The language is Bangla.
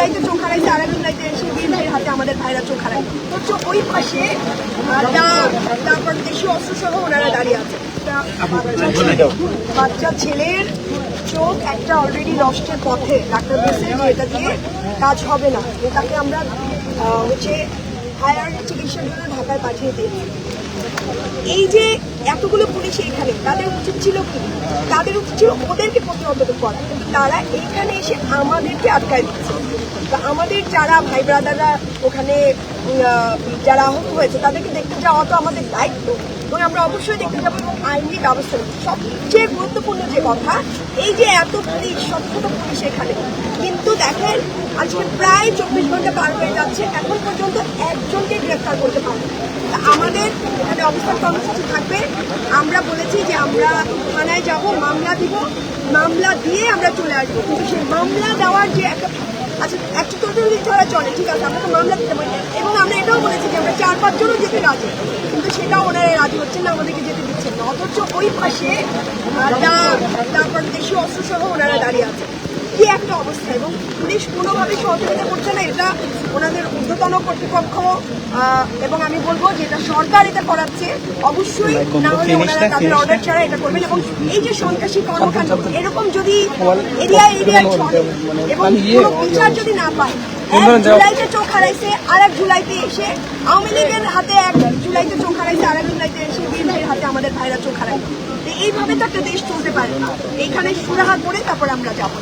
জুলাইতে চোখ হারাইছে, আর এক জুলাইতে এসে বিএনপির হাতে আমাদের ভাইরা চোখ হারায়। তো ওই পাশে তারপর দেশীয় অস্ত্র সহ ওনারা দাঁড়িয়ে আছে। বাচ্চা ছেলের চোখ একটা অলরেডি নষ্টের পথে, ডাক্তার বলছে যে এটা দিয়ে কাজ হবে না, এটাকে আমরা হায়ার চিকিৎসার জন্য ঢাকায় পাঠিয়ে দিই। এই যে এতগুলো পুলিশ এইখানে, তাদের উচিত ছিল কি? তাদের উচিত ছিল ওদেরকে প্রতিহত করা, কিন্তু তারা এইখানে এসে আমাদেরকে আটকায় দিচ্ছে। আমাদের যারা ভাই ব্রাদাররা ওখানে যারা আহত হয়েছে তাদেরকে দেখতে যাওয়া তো আমাদের দায়িত্ব, এবং আমরা অবশ্যই দেখতে যাবো এবং আইনি ব্যবস্থা নেব। সবচেয়ে গুরুত্বপূর্ণ যে কথা, এই যে এত পুলিশ, শত পুলিশ এখানে, কিন্তু দেখেন আজকে প্রায় 24 ঘন্টা পার হয়ে যাচ্ছে, এখন পর্যন্ত একজনকে গ্রেফতার করতে পারবে। আমাদের এখানে অবস্থান কর্মসূচি থাকবে। আমরা বলেছি যে আমরা থানায় যাব, মামলা দিব, মামলা দিয়ে আমরা চলে আসবো। কিন্তু সেই মামলা দেওয়ার যে একটা একটা টোটালি ধরা চলে, ঠিক আছে, আমরা তো মামলা দিতে পারি। এবং আমরা এটাও বলেছি যে আমরা 4-5 জনও যেতে রাজি, কিন্তু সেটাও ওনারা রাজি হচ্ছেন না, আমাদেরকে যেতে দিচ্ছেন না। অথচ ওই পাশে তারপর দেশীয় অস্ত্র সহ ওনারা দাঁড়িয়ে আছে। কি একটা অবস্থা! এবং পুলিশ কোনোভাবে সহযোগিতা করছে না, এটা ওনাদের ঊর্ধ্বতন কর্তৃপক্ষ, এবং আমি বলবো যে এটা সরকার এটা করাচ্ছে, অবশ্যই না হলে ওনারা তাদের অর্ডার ছাড়া এটা করবেন। এবং এই যে সন্ত্রাসী কর্মকাণ্ড এরকম যদি এরিয়ায় চলে এবং কোনো বিচার যদি না পায়, 1 জুলাইতে চোখ হারাইছে, আর 1 জুলাইতে এসে আওয়ামী লীগের হাতে, 1 জুলাইতে চোখ হারাইছে, আর 1 জুলাইতে এসে বিএনপির হাতে আমাদের ভাইরা চোখ হারায়। এইভাবে তো একটা দেশ চলতে পারে না। এইখানে সুরাহা করে তারপর আমরা যাবো।